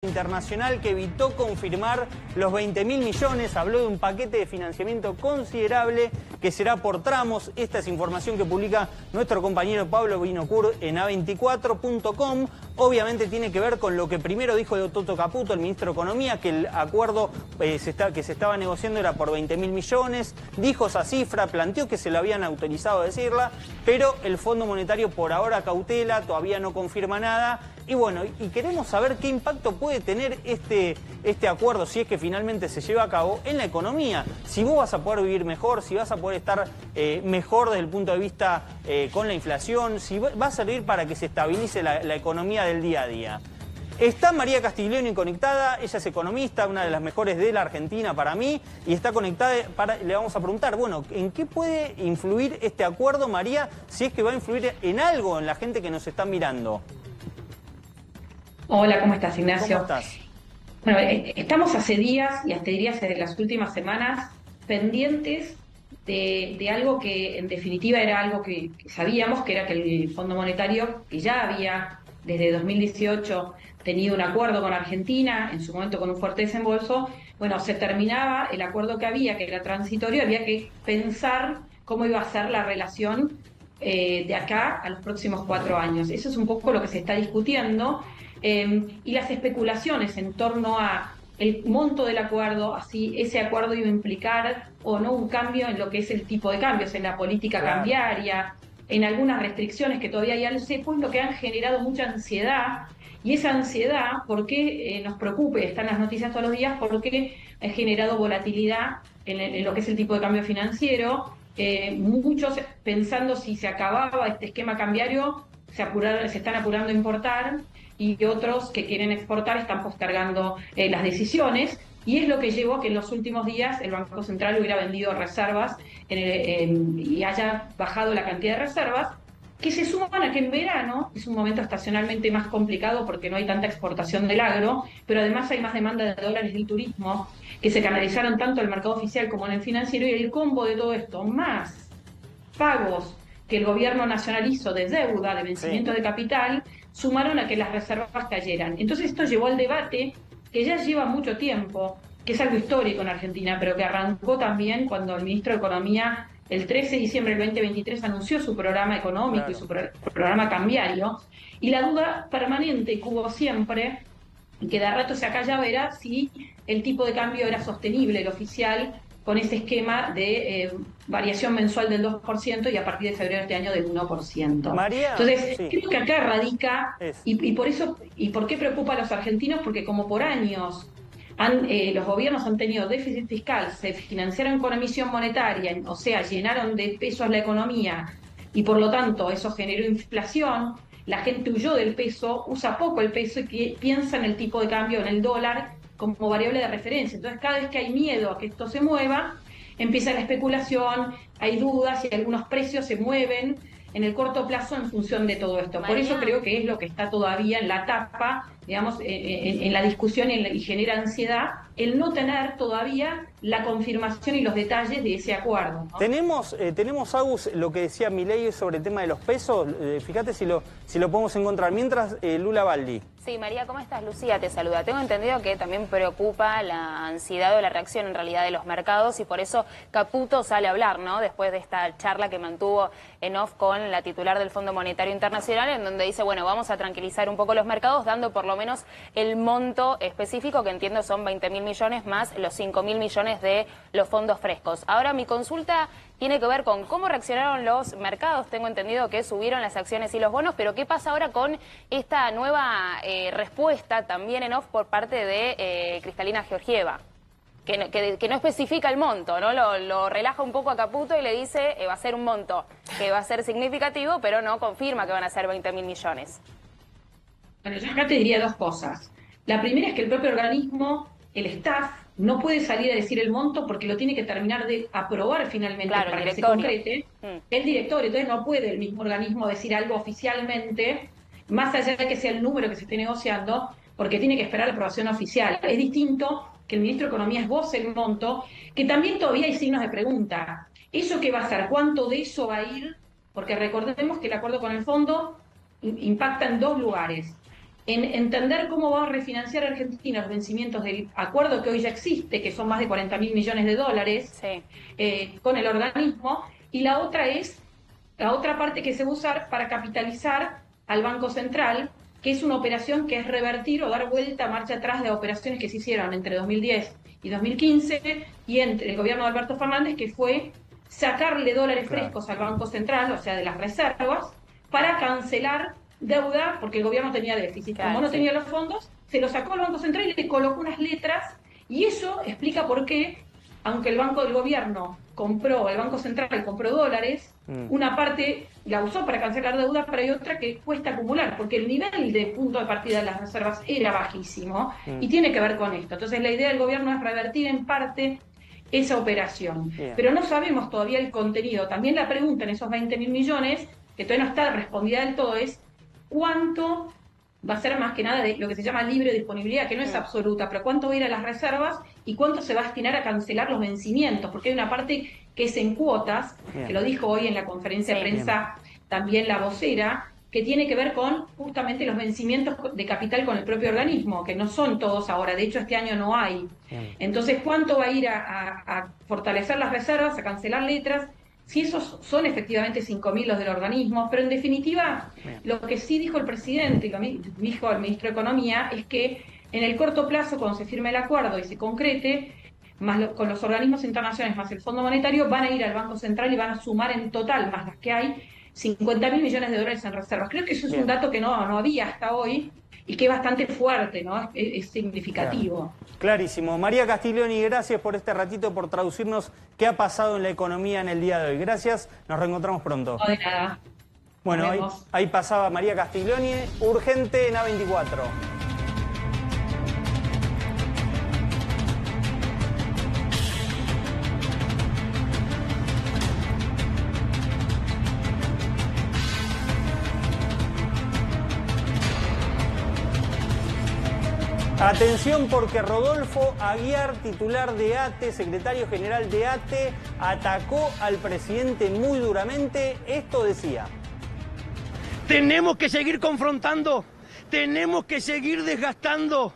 Internacional que evitó confirmar los 20.000 millones, habló de un paquete de financiamiento considerable que será por tramos. Esta es información que publica nuestro compañero Pablo Vinocur en a24.com. Obviamente tiene que ver con lo que primero dijo de Toto Caputo, el ministro de Economía, que el acuerdo que se estaba negociando era por 20.000 millones. Dijo esa cifra, planteó que se lo habían autorizado a decirla, pero el Fondo Monetario por ahora cautela, todavía no confirma nada. Y bueno, y queremos saber qué impacto puede tener este acuerdo, si es que finalmente se lleva a cabo, en la economía. Si vos vas a poder vivir mejor, si vas a poder estar mejor desde el punto de vista con la inflación, si va a servir para que se estabilice la economía del día a día. Está María Castiglioni conectada, ella es economista, una de las mejores de la Argentina para mí, y está conectada, le vamos a preguntar, bueno, ¿en qué puede influir este acuerdo, María, si es que va a influir en algo en la gente que nos está mirando? Hola, ¿cómo estás, Ignacio? ¿Cómo estás? Bueno, estamos hace días, y hasta diría desde las últimas semanas, pendientes de algo que en definitiva era algo que sabíamos, que era que el Fondo Monetario, que ya había desde 2018 tenido un acuerdo con Argentina, en su momento con un fuerte desembolso, bueno, se terminaba el acuerdo que había, que era transitorio, había que pensar cómo iba a ser la relación de acá a los próximos 4 años. Eso es un poco lo que se está discutiendo. Y las especulaciones en torno a el monto del acuerdo, así ese acuerdo iba a implicar o no un cambio en lo que es el tipo de cambios, en la política cambiaria, en algunas restricciones que todavía hay al cepo, lo que han generado mucha ansiedad. Y esa ansiedad, ¿por qué nos preocupa? Están las noticias todos los días, porque ha generado volatilidad en lo que es el tipo de cambio financiero. Muchos pensando si se acababa este esquema cambiario, se están apurando a importar, y otros que quieren exportar están postergando las decisiones, y es lo que llevó a que en los últimos días el Banco Central hubiera vendido reservas y haya bajado la cantidad de reservas, que se suman a que en verano es un momento estacionalmente más complicado porque no hay tanta exportación del agro, pero además hay más demanda de dólares del turismo, que se canalizaron tanto en el mercado oficial como en el financiero, y el combo de todo esto, más pagos que el gobierno nacional hizo de deuda, de vencimiento de capital, sumaron a que las reservas cayeran. Entonces esto llevó al debate que ya lleva mucho tiempo, que es algo histórico en Argentina, pero que arrancó también cuando el ministro de Economía el 13 de diciembre del 2023 anunció su programa económico y su programa cambiario, y la duda permanente que hubo siempre, y que de rato se acallaba, era si el tipo de cambio era sostenible, el oficial, con ese esquema de variación mensual del 2% y a partir de febrero de este año del 1%. María, Entonces, sí. creo que acá radica, y por eso, ¿y por qué preocupa a los argentinos? Porque como por años los gobiernos han tenido déficit fiscal, se financiaron con emisión monetaria, o sea, llenaron de pesos la economía, y por lo tanto eso generó inflación, la gente huyó del peso, usa poco el peso y piensa en el tipo de cambio, en el dólar, como variable de referencia. Entonces, cada vez que hay miedo a que esto se mueva, empieza la especulación, hay dudas y algunos precios se mueven en el corto plazo en función de todo esto. Por eso creo que es lo que está todavía en la tapa, digamos, en la discusión, y genera ansiedad el no tener todavía la confirmación y los detalles de ese acuerdo, ¿no? Tenemos, Agus, lo que decía Milei sobre el tema de los pesos. Fíjate si lo podemos encontrar. Mientras, Lula Baldi. Sí, María, ¿cómo estás? Lucía te saluda. Tengo entendido que también preocupa la ansiedad o la reacción en realidad de los mercados, y por eso Caputo sale a hablar, ¿no? Después de esta charla que mantuvo en off con la titular del Fondo Monetario Internacional, en donde dice, bueno, vamos a tranquilizar un poco los mercados, dando por lo menos el monto específico, que entiendo son 20.000 millones más los 5.000 millones de los fondos frescos. Ahora, mi consulta tiene que ver con cómo reaccionaron los mercados. Tengo entendido que subieron las acciones y los bonos, pero ¿qué pasa ahora con esta nueva respuesta también en off por parte de Kristalina Georgieva? Que no especifica el monto, ¿no? Lo relaja un poco a Caputo y le dice va a ser un monto que va a ser significativo, pero no confirma que van a ser 20.000 millones. Bueno, yo acá te diría dos cosas. La primera es que el propio organismo, el staff, no puede salir a decir el monto porque lo tiene que terminar de aprobar finalmente, claro, para que se concrete el directorio. Entonces no puede el mismo organismo decir algo oficialmente, más allá de que sea el número que se esté negociando, porque tiene que esperar la aprobación oficial. Es distinto que el ministro de Economía esboce el monto, que también todavía hay signos de pregunta. ¿Eso qué va a ser? ¿Cuánto de eso va a ir? Porque recordemos que el acuerdo con el fondo impacta en dos lugares. en entender cómo va a refinanciar Argentina los vencimientos del acuerdo que hoy ya existe, que son más de 40.000 millones de dólares, Sí. con el organismo, y la otra es, la otra parte que se va a usar para capitalizar al Banco Central, que es una operación que es revertir o dar vuelta, marcha atrás de operaciones que se hicieron entre 2010 y 2015, y entre el gobierno de Alberto Fernández, que fue sacarle dólares frescos al Banco Central, o sea, de las reservas, para cancelar deuda, porque el gobierno tenía déficit. Claro, Como no sí. tenía los fondos, se lo sacó al Banco Central y le colocó unas letras, y eso explica por qué, aunque el Banco del Gobierno compró, el Banco Central compró dólares, una parte la usó para cancelar deuda, pero hay otra que cuesta acumular, porque el nivel de punto de partida de las reservas era bajísimo, y tiene que ver con esto. Entonces la idea del gobierno es revertir en parte esa operación. Bien. Pero no sabemos todavía el contenido. También la pregunta en esos 20.000 millones, que todavía no está respondida del todo, es cuánto va a ser más que nada de lo que se llama libre disponibilidad, que no es absoluta, pero cuánto va a ir a las reservas y cuánto se va a destinar a cancelar los vencimientos, porque hay una parte que es en cuotas, Bien. que lo dijo hoy en la conferencia de Sí. prensa también la vocera, que tiene que ver con justamente los vencimientos de capital con el propio organismo, que no son todos ahora, de hecho este año no hay. Bien. Entonces, ¿cuánto va a ir a fortalecer las reservas, a cancelar letras? Si esos son efectivamente 5.000 los del organismo, pero en definitiva, Bien. lo que sí dijo el presidente y lo dijo el ministro de Economía es que en el corto plazo, cuando se firme el acuerdo y se concrete, más con los organismos internacionales, más el Fondo Monetario, van a ir al Banco Central y van a sumar en total, más las que hay, 50.000 millones de dólares en reservas. Creo que eso es Bien. un dato que no había hasta hoy y que es bastante fuerte, ¿no? Es significativo. Clarísimo. María Castiglioni, gracias por este ratito, por traducirnos qué ha pasado en la economía en el día de hoy. Gracias, nos reencontramos pronto. No de nada. Bueno, Nos ahí, vemos. ahí pasaba María Castiglioni, urgente en A24. Atención porque Rodolfo Aguiar, titular de ATE, secretario general de ATE, atacó al presidente muy duramente. Esto decía. Tenemos que seguir confrontando, tenemos que seguir desgastando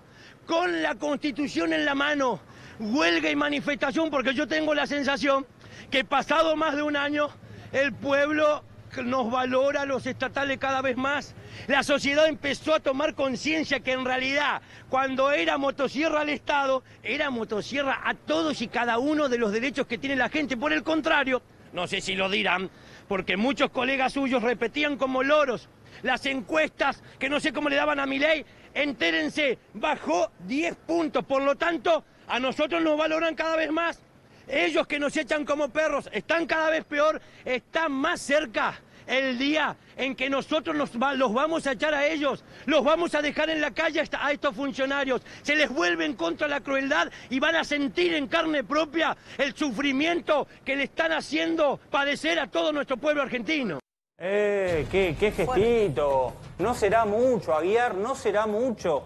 con la Constitución en la mano, huelga y manifestación, porque yo tengo la sensación que pasado más de un año el pueblo nos valora a los estatales cada vez más. La sociedad empezó a tomar conciencia que en realidad cuando era motosierra al Estado, era motosierra a todos y cada uno de los derechos que tiene la gente. Por el contrario, no sé si lo dirán, porque muchos colegas suyos repetían como loros las encuestas que no sé cómo le daban a Milei. Entérense, bajó 10 puntos, por lo tanto, a nosotros nos valoran cada vez más. Ellos que nos echan como perros están cada vez peor, está más cerca el día en que nosotros los vamos a echar a ellos, los vamos a dejar en la calle a estos funcionarios, se les vuelve en contra la crueldad y van a sentir en carne propia el sufrimiento que le están haciendo padecer a todo nuestro pueblo argentino. Qué gestito. No será mucho, Aguiar, no será mucho.